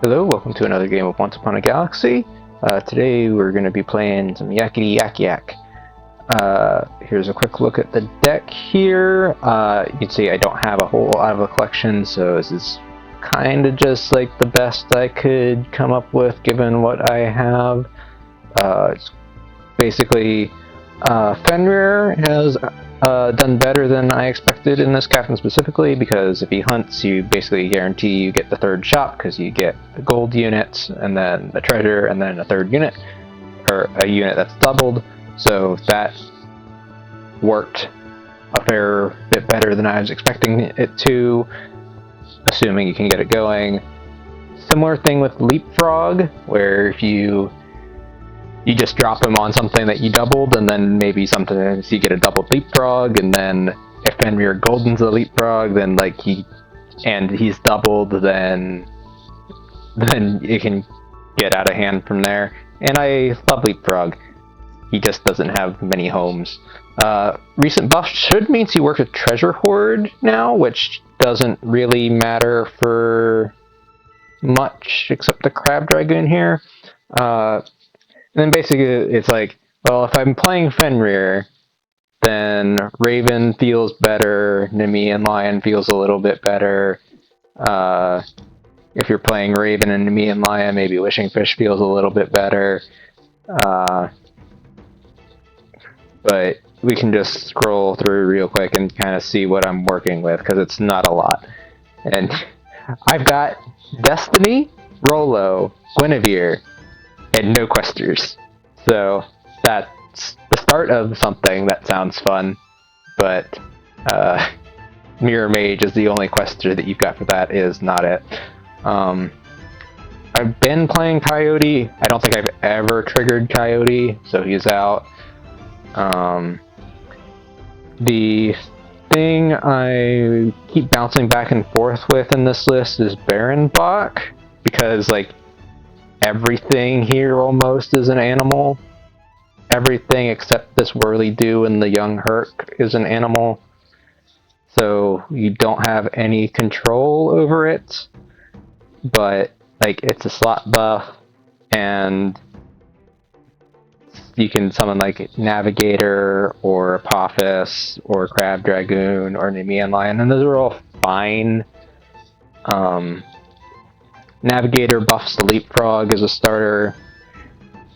Hello, welcome to another game of Once Upon a Galaxy. Today we're going to be playing some Yakety Yak. Here's a quick look at the deck here. You can see I don't have a whole lot of a collection, so this is kind of just like the best I could come up with given what I have. It's basically Fenrir has done better than I expected in this captain specifically, because if he hunts, you basically guarantee you get the third shop because you get the gold units and then the treasure and then a third unit, or a unit that's doubled. So that worked a fair bit better than I was expecting it to, assuming you can get it going. Similar thing with Leapfrog, where if you just drop him on something that you doubled, and then maybe sometimes you get a doubled leapfrog, and then if Fenrir goldens the leapfrog, then he's doubled, then it can get out of hand from there. And I love leapfrog. He just doesn't have many homes. Recent buff should mean he works with treasure hoard now, which doesn't really matter for much except the crab dragon here. And then basically it's like, well, if I'm playing Fenrir, then Raven feels better, Nemean Lion feels a little bit better. If you're playing Raven and Nemean Lion, maybe Wishing Fish feels a little bit better. But we can just scroll through real quick and kind of see what I'm working with, because it's not a lot. And I've got Destiny, Rollo, Guinevere, and no questers. So that's the start of something that sounds fun, but Mirror Mage is the only quester that you've got for that is not it. I've been playing Coyote. I don't think I've ever triggered Coyote, so he's out. The thing I keep bouncing back and forth with in this list is Baron Bach, because like everything here almost is an animal. Everything except this Whirly-Doo and the young Herc is an animal. So you don't have any control over it. But like it's a slot buff, and you can summon like Navigator or Apophis or Crab Dragoon or Nemean Lion, and those are all fine. Navigator buffs the Leapfrog as a starter,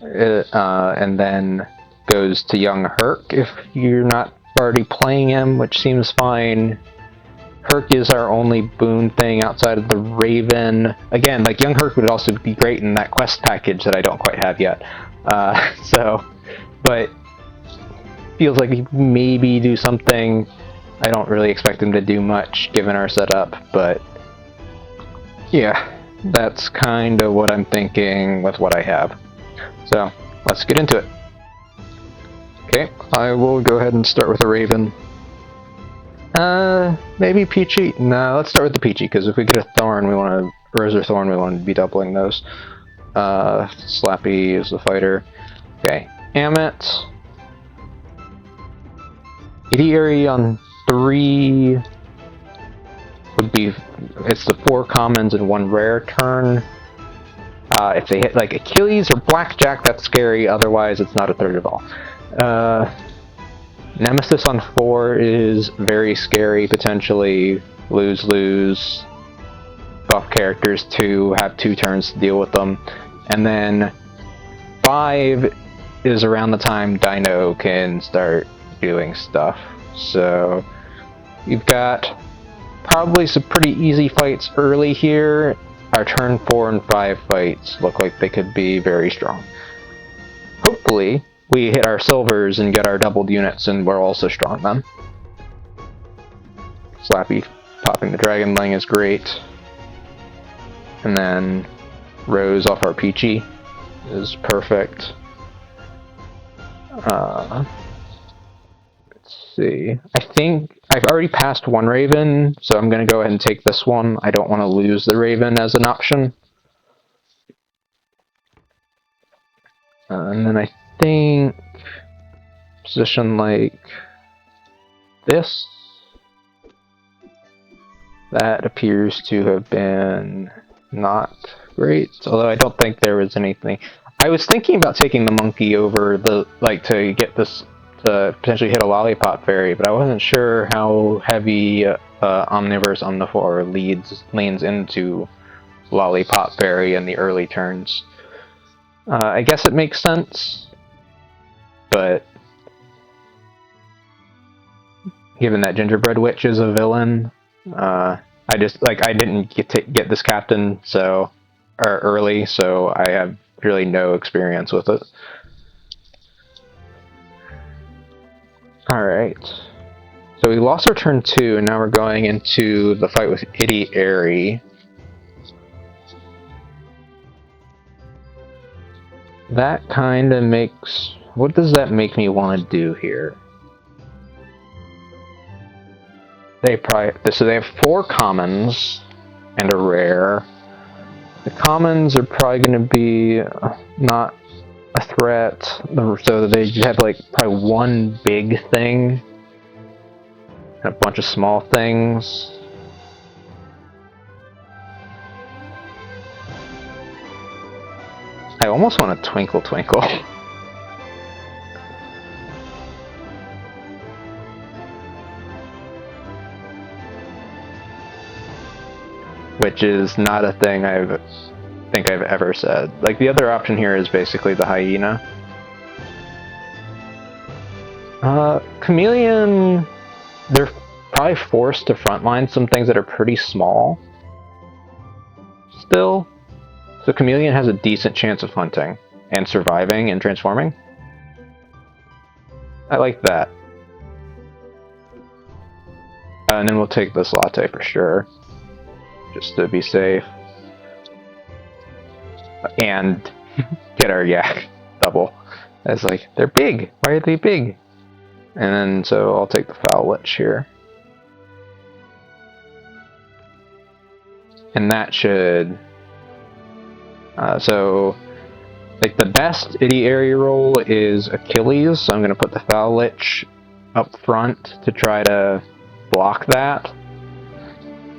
and then goes to Young Herc if you're not already playing him, which seems fine. Herc is our only boon thing outside of the Raven. Again, like Young Herc would also be great in that quest package that I don't quite have yet. But feels like he maybe do something. I don't really expect him to do much given our setup, but yeah, that's kind of what I'm thinking with what I have. So let's get into it. Okay, I will go ahead and start with a Raven. Maybe Peachy? No, let's start with the Peachy, because if we get a Thorn, we want to... Rose or Thorn, we want to be doubling those. Slappy is the fighter. Okay, Amit. Idiary on 3 would be... It's the 4 commons and 1 rare turn. If they hit like Achilles or Blackjack, that's scary, otherwise it's not a third at all. Nemesis on 4 is very scary, potentially lose-lose. Buff characters to have 2 turns to deal with them. And then 5 is around the time Dino can start doing stuff. So you've got probably some pretty easy fights early here. Our turn 4 and 5 fights look like they could be very strong. Hopefully, we hit our silvers and get our doubled units, and we're also strong then. Slappy popping the Dragonling is great. And then Rose off our Peachy is perfect. Let's see. I think I've already passed 1 Raven, so I'm going to go ahead and take this one. I don't want to lose the Raven as an option. And then I think position like this. That appears to have been not great. Although I don't think there was anything. I was thinking about taking the monkey over the to get this to potentially hit a lollipop fairy, but I wasn't sure how heavy Omniverse Omnivore leans into lollipop fairy in the early turns. I guess it makes sense, but given that Gingerbread Witch is a villain, I just I didn't get this captain early, so I have really no experience with it. All right, so we lost our turn 2, and now we're going into the fight with Itty Airy. That kind of makes... What does that make me want to do here? So they have 4 commons and a rare. The commons are probably going to be not a threat, so they have probably one big thing and a bunch of small things. I almost want to Twinkle Twinkle. Which is not a thing I think I've ever said. The other option here is basically the hyena. Chameleon, they're probably forced to frontline some things that are pretty small. Still. So Chameleon has a decent chance of hunting and surviving and transforming. I like that. And then we'll take this latte for sure, just to be safe. And get our yak double. It's they're big. Why are they big? And then, so I'll take the Foul Lich here. And that should... so, the best Itty Airy roll is Achilles, so I'm going to put the Foul Lich up front to try to block that.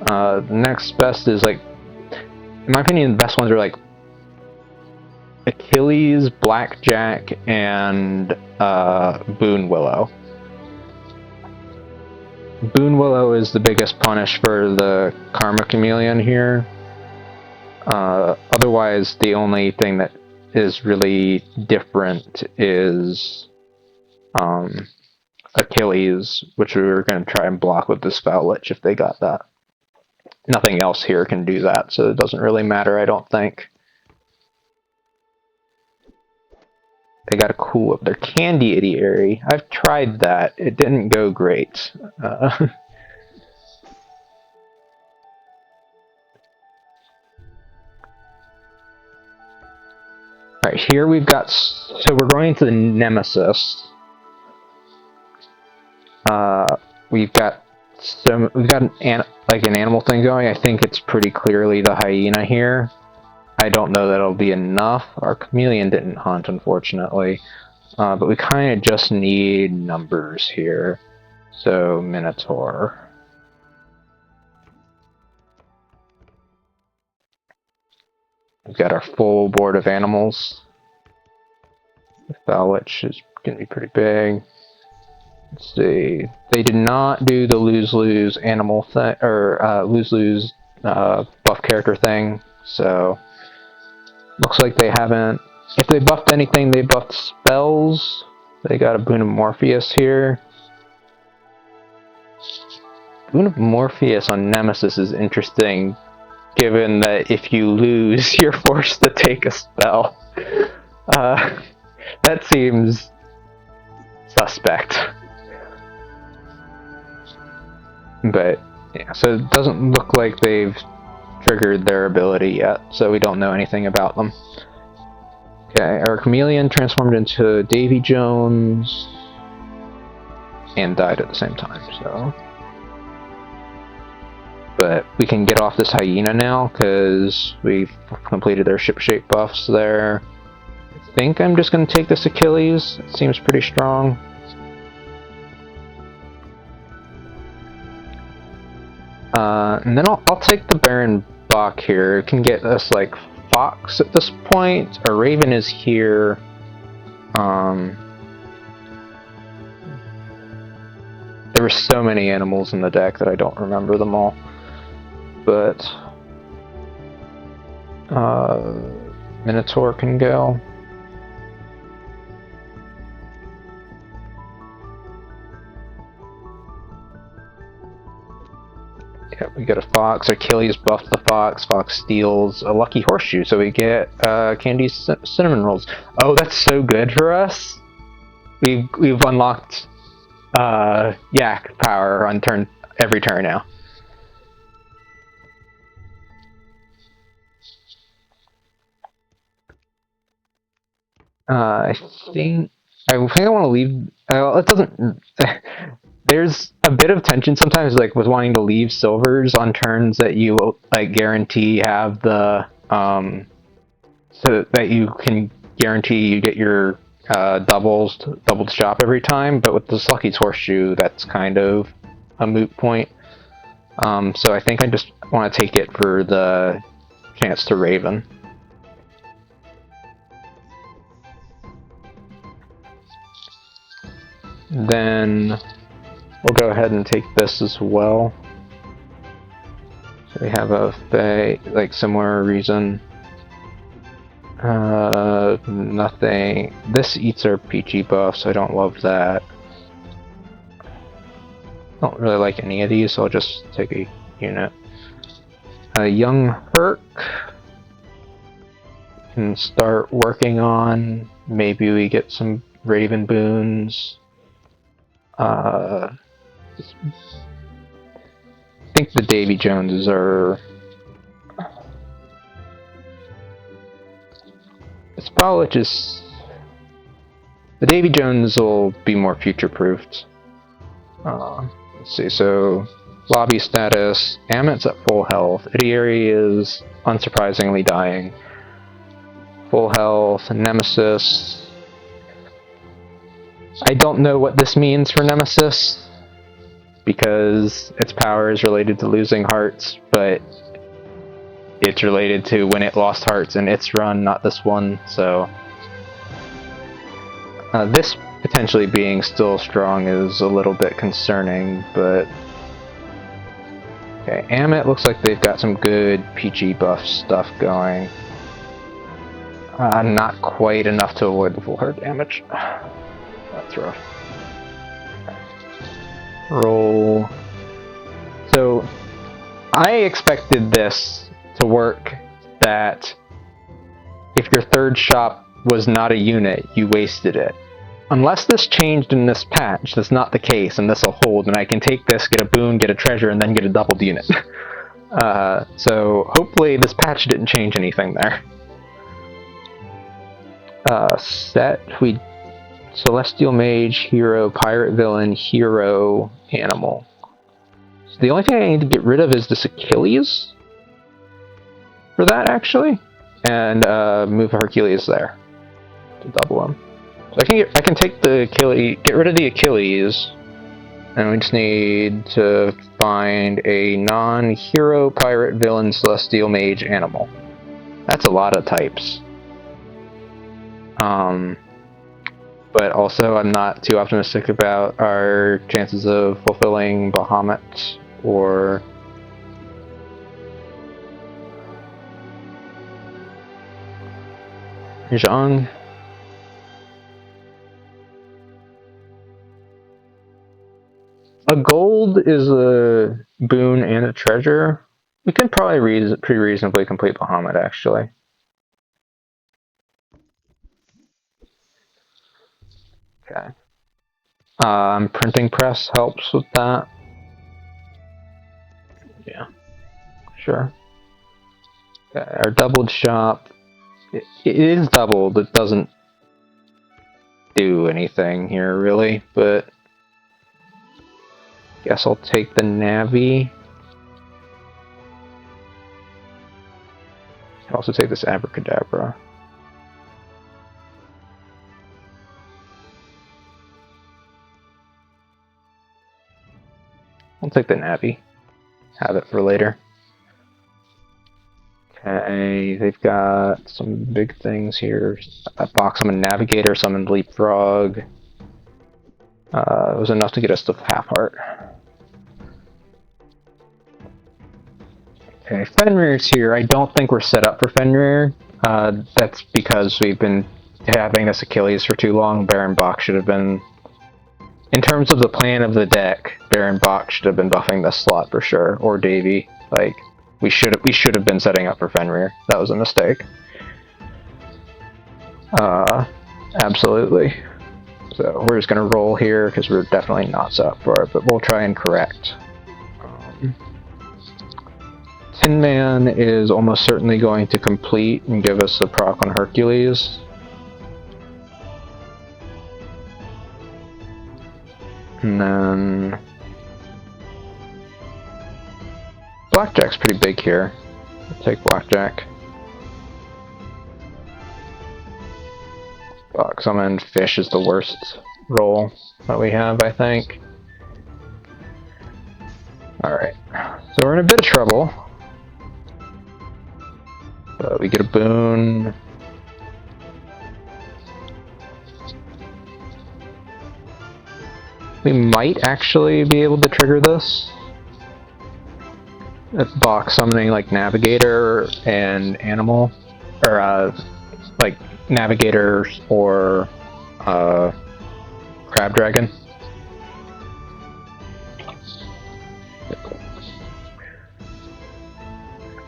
The next best is, in my opinion, the best ones are, Achilles, Blackjack, and Boon Willow. Boon Willow is the biggest punish for the Karma Chameleon here. Otherwise, the only thing that is really different is Achilles, which we were going to try and block with this Foul Lich if they got that. Nothing else here can do that, so it doesn't really matter, I don't think. They got to cool up their Candy Itty Airy. I've tried that. It didn't go great. Alright, here we've got... So we're going into the Nemesis. We've got an animal thing going. I think it's pretty clearly the hyena here. I don't know that it'll be enough. Our Chameleon didn't hunt, unfortunately. But we kind of just need numbers here. So, Minotaur. We've got our full board of animals. The Foul Lich is going to be pretty big. Let's see. They did not do the lose-lose animal thing, or lose-lose buff character thing, so looks like they haven't. If they buffed anything, they buffed spells. They got a Boon of Morpheus here. Boon of Morpheus on Nemesis is interesting, given that if you lose, you're forced to take a spell. That seems suspect. But, yeah, so it doesn't look like they've triggered their ability yet, so we don't know anything about them. Okay, our Chameleon transformed into Davy Jones and died at the same time, so... But we can get off this hyena now, because we've completed their ship shape buffs there. I think I'm just going to take this Achilles. It seems pretty strong. And then I'll take the Baron Bach here. It can get us 5 fox at this point. A raven is here. There were so many animals in the deck that I don't remember them all. But Minotaur can go. Yeah, we get a fox. Achilles buffed the fox. Fox steals a lucky horseshoe, so we get candy cinnamon rolls. Oh, that's so good for us. We've unlocked yak power on every turn now. I think I want to leave. It doesn't. There's a bit of tension sometimes, like with wanting to leave silvers on turns that you like guarantee have the so that you can guarantee you get your doubled shop every time. But with this Lucky's Horseshoe, that's kind of a moot point. So I think I just want to take it for the chance to Raven. Then we'll go ahead and take this as well. So we have a like similar reason. Nothing. This eats our peachy buff, so I don't love that. Don't really like any of these, so I'll just take a unit. A young Herc can start working on. Maybe we get some Raven boons. I think the Davy Joneses are. Spowlich is. The Davy Jones will be more future-proofed. Let's see, so lobby status. Amit's at full health. Idiary is unsurprisingly dying. Full health. Nemesis. I don't know what this means for Nemesis, because its power is related to losing hearts, but it's related to when it lost hearts in its run, not this one, so this potentially being still strong is a little bit concerning, but okay, Amit looks like they've got some good peachy buff stuff going. Not quite enough to avoid the full heart damage. That's rough. Roll. So I expected this to work that if your third shop was not a unit, you wasted it. Unless this changed in this patch, that's not the case, and this will hold, and I can take this, get a boon, get a treasure, and then get a doubled unit. So hopefully this patch didn't change anything there. Set, we Celestial Mage, Hero, Pirate Villain, Hero, Animal. So the only thing I need to get rid of is this Achilles for that, actually, and move Hercules there to double him. So I can take the Achilles, get rid of the Achilles, and we just need to find a non-hero, pirate, villain, celestial, mage, animal. That's a lot of types. But also I'm not too optimistic about our chances of fulfilling Bahamut or Zhang. A gold is a boon and a treasure. We can probably pretty reasonably complete Bahamut, actually. Okay. Printing press helps with that. Yeah, sure. Okay, our doubled shop. It is doubled. It doesn't do anything here, really, but guess I'll take the Navi. I'll also take this Abracadabra. I'll take the Navi. Have it for later. Okay, they've got some big things here. A box summoned Navigator, summoned Leapfrog. It was enough to get us to half heart. Okay, Fenrir's here. I don't think we're set up for Fenrir. That's because we've been having this Achilles for too long. Baron Bach should have been... In terms of the plan of the deck, Baron Bach should have been buffing this slot for sure. Or Davy. Like, we should have been setting up for Fenrir. That was a mistake. Absolutely. So we're just gonna roll here because we're definitely not set up for it, but we'll try and correct. Tin Man is almost certainly going to complete and give us a proc on Hercules. And then... Blackjack's pretty big here. I'll take Blackjack. Box summon Fish is the worst roll that we have, I think. Alright, so we're in a bit of trouble. But we get a boon. We might actually be able to trigger this. If box summoning like Navigator and Animal, or like Navigator or Crab Dragon.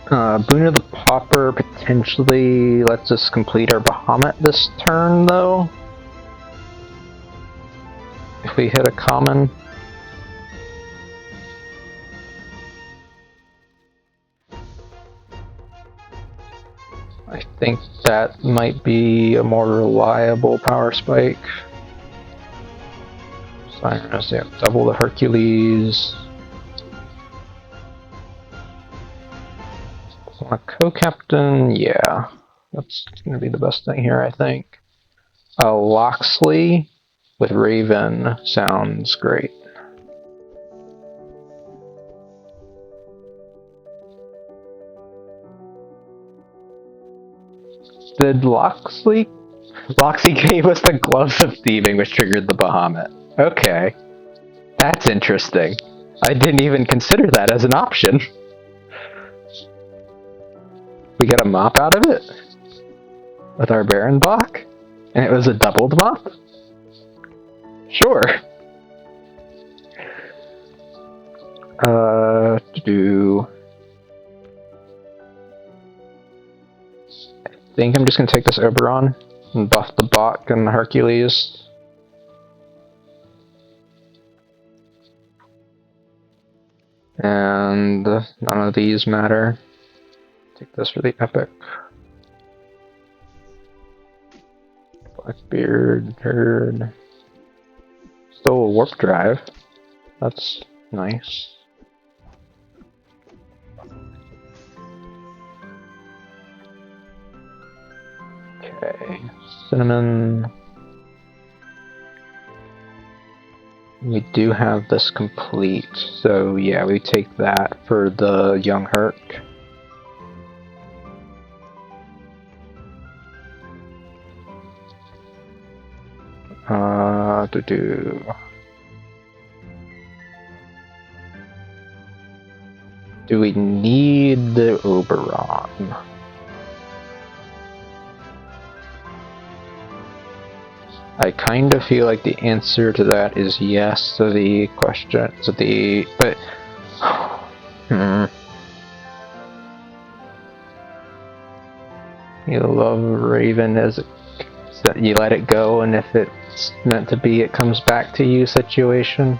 Boon of the Pauper potentially lets us complete our Bahamut this turn, though. If we hit a common. I think that might be a more reliable power spike. Cyrus, yeah, double the Hercules. A co-captain, yeah. That's gonna be the best thing here, I think. Loxley with Raven sounds great. Did Loxley gave us the Gloves of Thieving, which triggered the Bahamut. Okay. That's interesting. I didn't even consider that as an option. We get a mop out of it? With our Baron Bach? And it was a doubled mop? Sure. I think I'm just gonna take this Oberon and buff the Bach and the Hercules. And none of these matter. Take this for the epic. Blackbeard, Herd. Still a warp drive. That's nice. Okay, Cinnamon. We do have this complete, so yeah, we take that for the Young Herc. Do we need the Oberon? I kind of feel like the answer to that is yes to the question, but you love Raven as you let it go, and if it's meant to be, it comes back to you situation.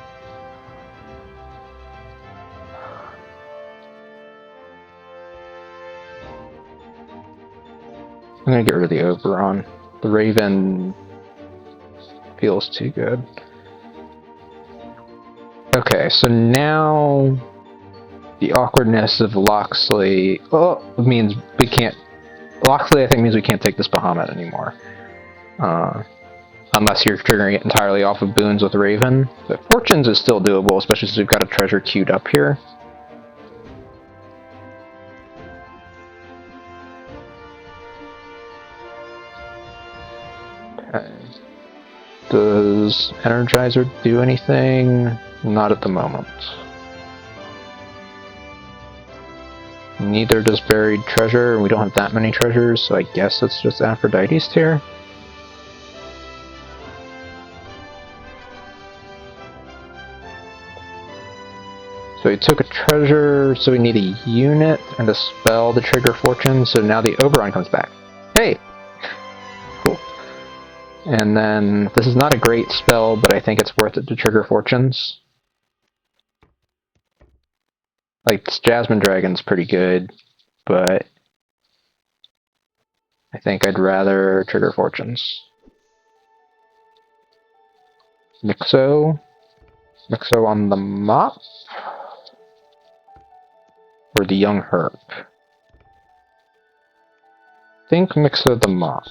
I'm gonna get rid of the Oberon. The Raven feels too good. Okay, so now the awkwardness of Loxley means we can't. Loxley, I think, means we can't take this Bahamut anymore. Unless you're triggering it entirely off of boons with Raven. But Fortunes is still doable, especially since we've got a treasure queued up here. Okay. Does Energizer do anything? Not at the moment. Neither does Buried Treasure, and we don't have that many treasures, so I guess it's just Aphrodite's tier. So we took a treasure, so we need a unit and a spell to trigger Fortune, so now the Oberon comes back. Hey! Cool. And then, this is not a great spell, but I think it's worth it to trigger Fortunes. Like, Jasmine Dragon's pretty good, but I think I'd rather trigger Fortunes. Mixo. Mixo on the mop? Or the young herb? I think Mixo the mop.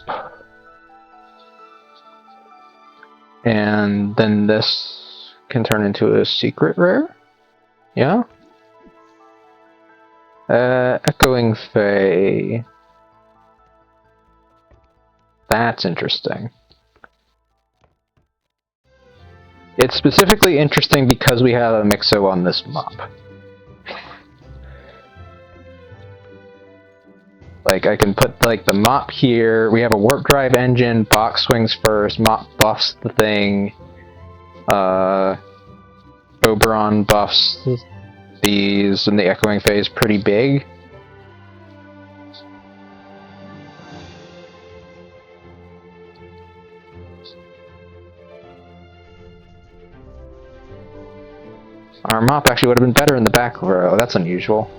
And then this can turn into a secret rare? Yeah? Echoing Fae. That's interesting. It's specifically interesting because we have a Mixo on this mop. Like, I can put, like, the mop here, we have a warp drive engine, box swings first, mop buffs the thing, Oberon buffs these, and the Echoing Phase is pretty big. Our mop actually would have been better in the back row, that's unusual.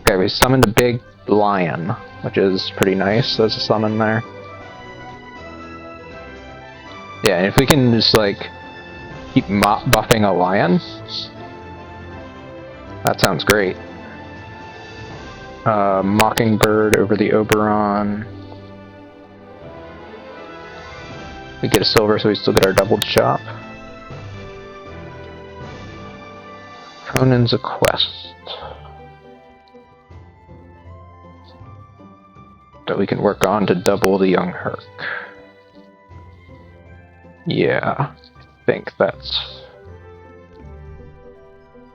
Okay, we summoned a big lion, which is pretty nice. There's a summon there. Yeah, and if we can just, like, keep mop buffing a lion, that sounds great. Mockingbird over the Oberon. We get a silver, so we still get our doubled shop. Conan's a quest that we can work on to double the young Herc. Yeah, I think that's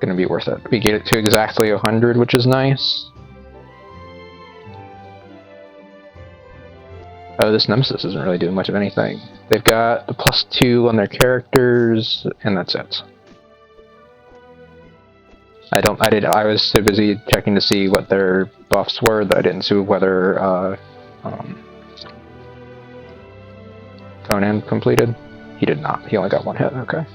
gonna be worth it. We get it to exactly 100, which is nice. Oh, this Nemesis isn't really doing much of anything. They've got the +2 on their characters, and that's it. I was so busy checking to see what their buffs were that I didn't see whether, Conan completed. He did not. He only got one hit, okay.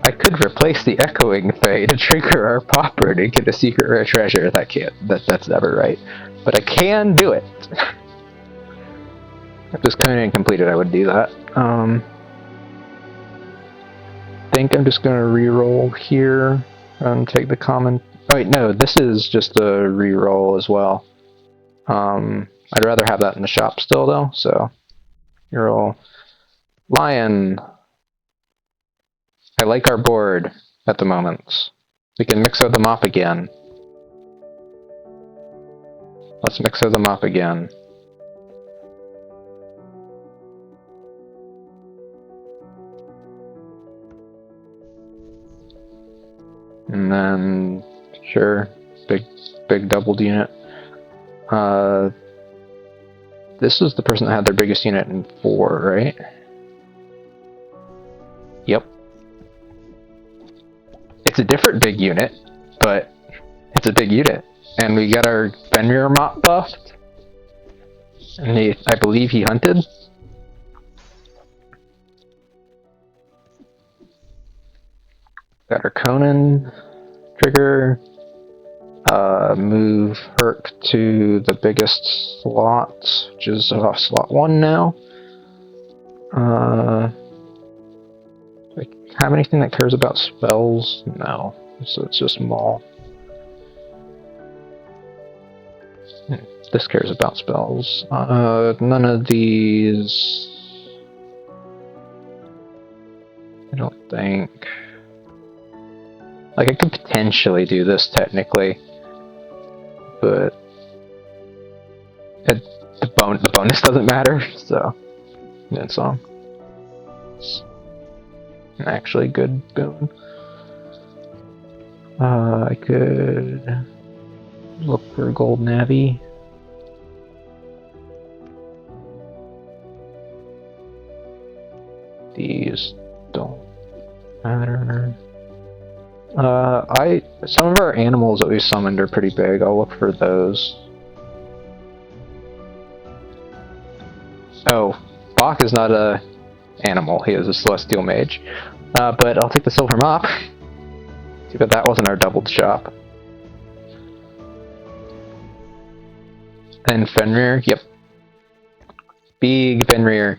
I could replace the Echoing Fae to trigger our Popper to get a secret rare treasure. That's never right. But I can do it. If this Conan completed, I would do that. I think I'm just gonna reroll here and take the common. Oh wait, no, this is just a reroll as well. I'd rather have that in the shop still though, so reroll. Lion. I like our board at the moment. We can Mixo them up again. Let's Mixo them up again. And then, sure, big doubled unit. This is the person that had their biggest unit in 4, right? Yep. It's a different big unit, but it's a big unit. And we got our Fenrir mop buffed. And I believe he hunted. Got our Conan trigger. Move Herc to the biggest slot, which is slot 1 now. Do I have anything that cares about spells? No. So it's just Maul. This cares about spells. None of these. I don't think. Like, I could potentially do this technically. but the bonus doesn't matter, so that's all. It's an actually good boon. I could look for a gold navy. These don't matter. Some of our animals that we summoned are pretty big. I'll look for those. Oh, Bach is not a animal. He is a celestial mage. But I'll take the silver mop. Too bad that wasn't our doubled shop. And Fenrir, yep. Big Fenrir.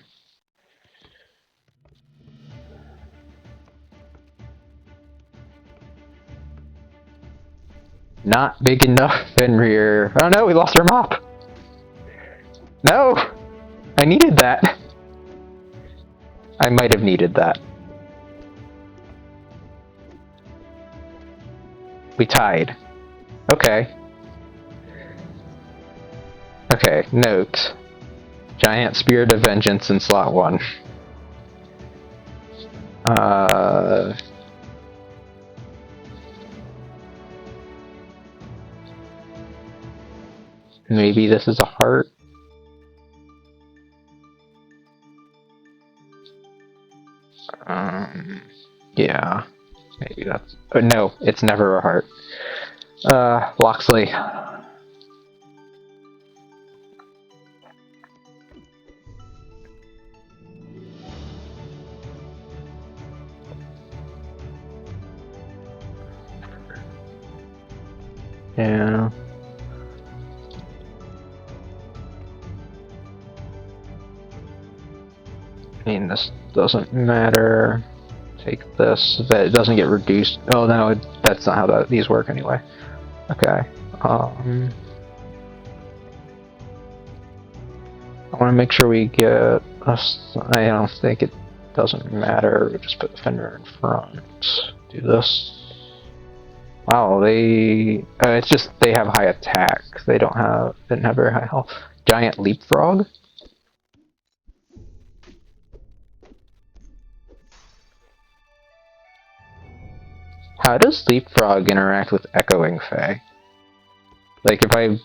Not big enough, Fenrir. Oh no, we lost our mop! No! I needed that. I might have needed that. We tied. Okay. Okay, note. Giant Spirit of Vengeance in slot 1. Maybe this is a heart? Yeah. Maybe that's... Oh, no, it's never a heart. Loxley. Yeah. I mean, this doesn't matter. Take this. That it doesn't get reduced. Oh no, that's not how these work anyway. Okay. I want to make sure we get us. I don't think it doesn't matter. We'll just put the Fenrir in front. Do this. Wow, they. It's just they have high attack. They didn't have very high health. Giant leapfrog. How does leapfrog interact with echoing fae? Like if I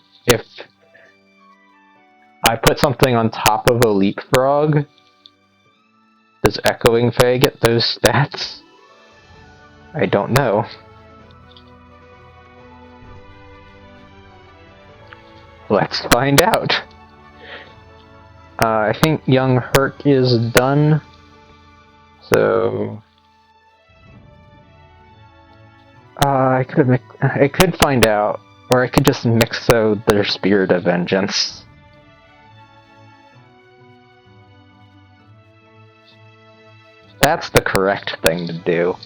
put something on top of a leapfrog, does echoing fae get those stats? I don't know. Let's find out. I think young Herc is done, so I could find out, or I could just mixo their Spirit of Vengeance. That's the correct thing to do.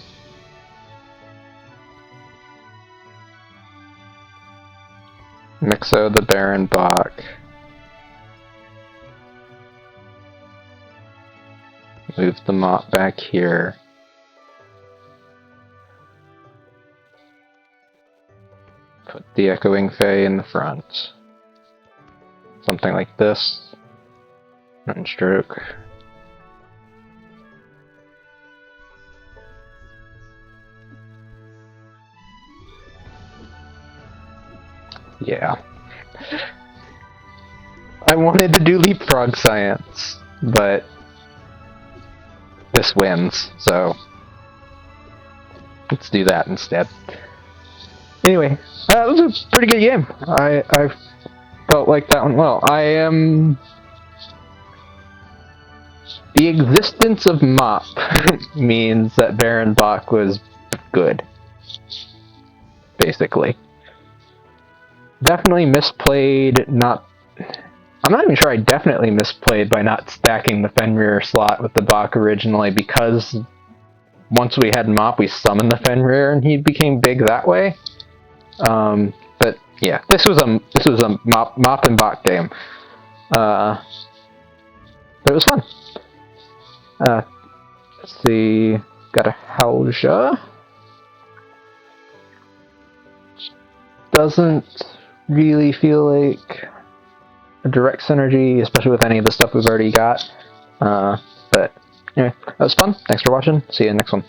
Mixo the Baron Bach. Move the mop back here. Put the Echoing Fae in the front. Something like this. And stroke. Yeah. I wanted to do leapfrog science, but this wins, so let's do that instead. Anyway, that was a pretty good game. I felt like that went well. The existence of Mop means that Baron Bach was good, basically. Definitely misplayed, I'm not even sure I definitely misplayed by not stacking the Fenrir slot with the Bach originally, because once we had Mop, we summoned the Fenrir and he became big that way. But yeah, this was a Mop and Bach game. But it was fun. Let's see, got a Halja. Doesn't really feel like a direct synergy, especially with any of the stuff we've already got. But anyway, that was fun. Thanks for watching. See you in the next one.